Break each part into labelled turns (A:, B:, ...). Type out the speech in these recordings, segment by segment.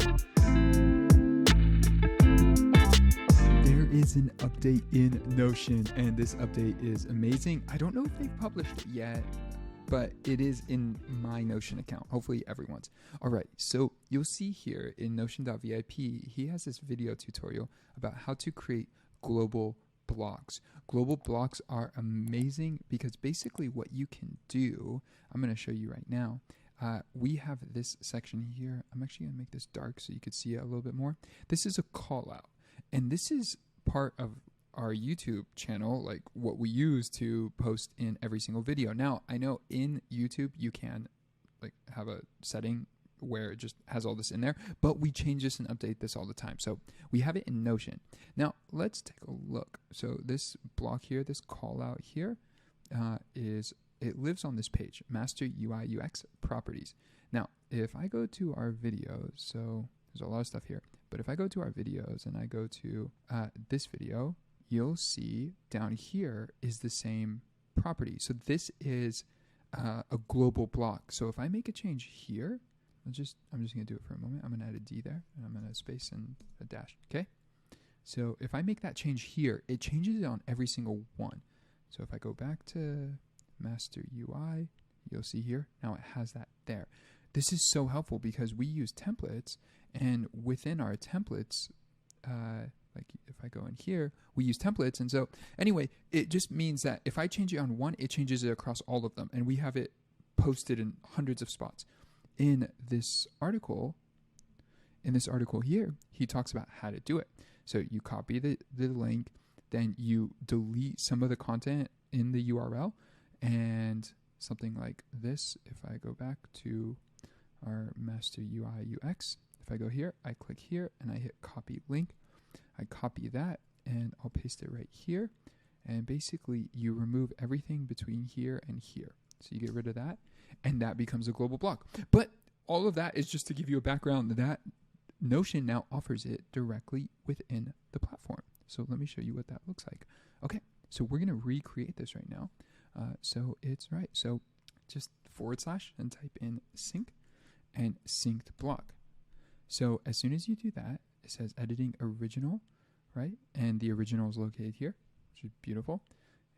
A: There is an update in Notion, and this update is amazing. I don't know if they've published it yet, but it is in my Notion account. Hopefully everyone's. All right, so you'll see here in Notion.vip, he has this video tutorial about how to create global blocks. Global blocks are amazing because basically what you can do, I'm going to show you right now. We have this section here. I'm actually going to make this dark so you could see it a little bit more. This is a call out. And this is part of our YouTube channel, like what we use to post in every single video. Now, I know in YouTube you can like have a setting where it just has all this in there, but we change this and update this all the time. So we have it in Notion. Now, let's take a look. So this block here, this call out here, it lives on this page, Master UI UX Properties. Now, if I go to our videos, so there's a lot of stuff here, but if I go to our videos and I go to this video, you'll see down here is the same property. So this is a global block. So if I make a change here, I'm just going to do it for a moment. I'm going to add a D there, and I'm going to add a space and a dash, okay? So if I make that change here, it changes it on every single one. So if I go back to Master UI, you'll see here, now it has that there. This is so helpful because we use templates, and within our templates, like if I go in here, we use templates. And so anyway, it just means that if I change it on one, it changes it across all of them. And we have it posted in hundreds of spots. In this article here, he talks about how to do it. So you copy the link, then you delete some of the content in the URL, and something like this. If I go back to our Master UI UX, if I go here, I click here and I hit copy link. I copy that and I'll paste it right here. And basically you remove everything between here and here. So you get rid of that and that becomes a global block. But all of that is just to give you a background that Notion now offers it directly within the platform. So let me show you what that looks like. Okay, so we're going to recreate this right now. So it's right. So just / and type in sync and synced block. So as soon as you do that, it says editing original, right? And the original is located here, which is beautiful.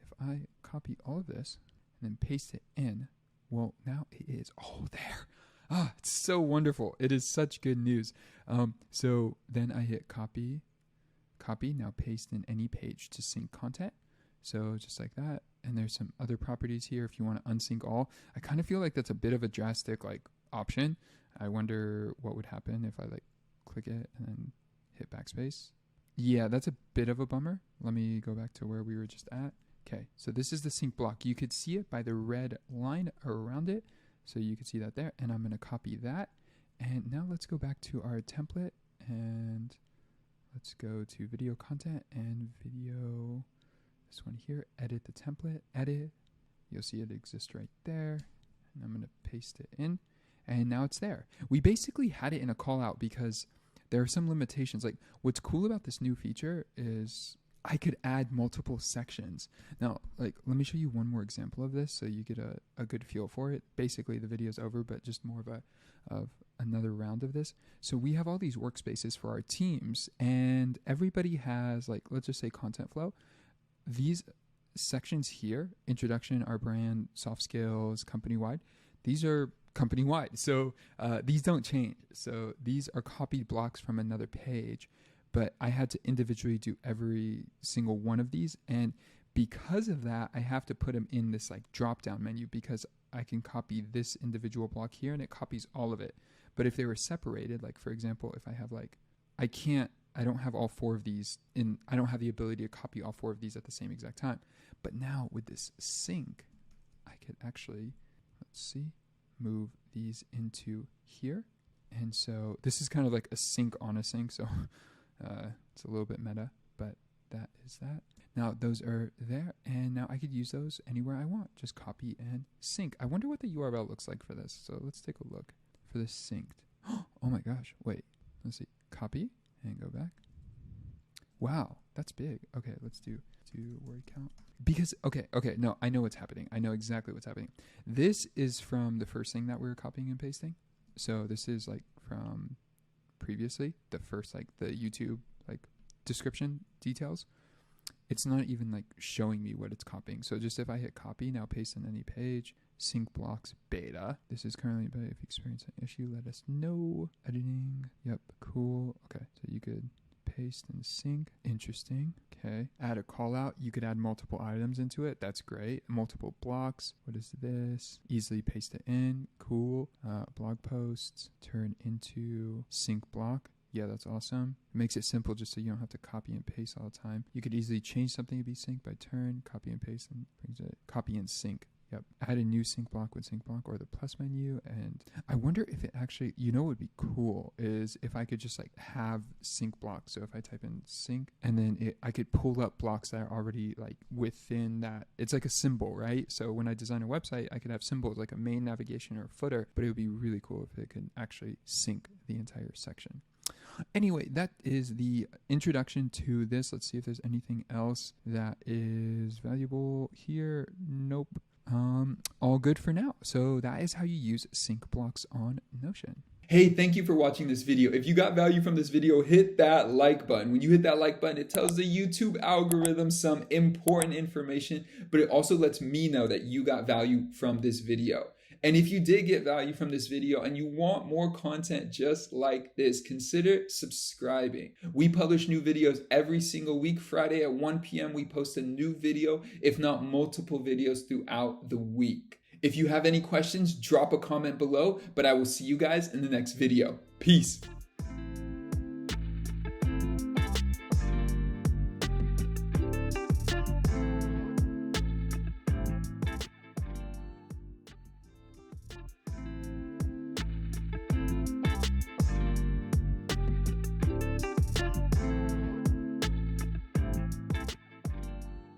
A: If I copy all of this and then paste it in, well, now it is all there. Ah, it's so wonderful. It is such good news. So then I hit copy, now paste in any page to sync content. So just like that. And there's some other properties here if you want to unsync all. I kind of feel like that's a bit of a drastic option. I wonder what would happen if I click it and then hit backspace. Yeah, that's a bit of a bummer. Let me go back to where we were just at. Okay, so this is the sync block. You could see it by the red line around it. So you can see that there. And I'm going to copy that. And now let's go back to our template and let's go to video content and video. This one here, edit the template, edit. You'll see it exists right there. And I'm going to paste it in. And now it's there. We basically had it in a call out because there are some limitations. Like what's cool about this new feature is I could add multiple sections. Now, let me show you one more example of this so you get a good feel for it. Basically, the video's over, but just more of another round of this. So we have all these workspaces for our teams, and everybody has let's just say content flow. These sections here, introduction, our brand, soft skills, company-wide, these are company-wide. So these don't change. So these are copied blocks from another page, but I had to individually do every single one of these. And because of that, I have to put them in this drop-down menu because I can copy this individual block here and it copies all of it. But if they were separated, for example, if I have I don't have all four of these I don't have the ability to copy all four of these at the same exact time. But now with this sync, I could actually, let's see, move these into here. And so this is kind of like a sync on a sync. So it's a little bit meta, but that is that. Now those are there. And now I could use those anywhere I want. Just copy and sync. I wonder what the URL looks like for this. So let's take a look for this synced. Oh my gosh. Wait, let's see. Copy and go back. Wow, that's big. Okay, let's do word count. Because, okay, no, I know what's happening. I know exactly what's happening. This is from the first thing that we were copying and pasting. So this is from previously, the first like the YouTube like description details, it's not even like showing me what it's copying. So just if I hit copy, now paste on any page, sync blocks beta. This is currently beta. If you experience an issue, let us know. Editing. Yep. Cool. Okay. So you could paste and sync. Interesting. Okay. Add a call out. You could add multiple items into it. That's great. Multiple blocks. What is this? Easily paste it in. Cool. Blog posts turn into sync block. Yeah, that's awesome. It makes it simple just so you don't have to copy and paste all the time. You could easily change something to be synced by turn, copy and paste, and brings it copy and sync. Yep. Add a new sync block with sync block or the plus menu. And I wonder if it actually, you know what would be cool is if I could just like have sync blocks. So if I type in sync and then I could pull up blocks that are already like within that. It's like a symbol, right? So when I design a website, I could have symbols like a main navigation or a footer, but it would be really cool if it could actually sync the entire section. Anyway, that is the introduction to this. Let's see if there's anything else that is valuable here. Nope. All good for now. So that is how you use sync blocks on Notion. Hey, thank you for watching this video. If you got value from this video, hit that like button. When you hit that like button, it tells the YouTube algorithm some important information, but it also lets me know that you got value from this video. And if you did get value from this video and you want more content just like this, consider subscribing. We publish new videos every single week. Friday at 1 p.m. we post a new video, if not multiple videos throughout the week. If you have any questions, drop a comment below, but I will see you guys in the next video. Peace.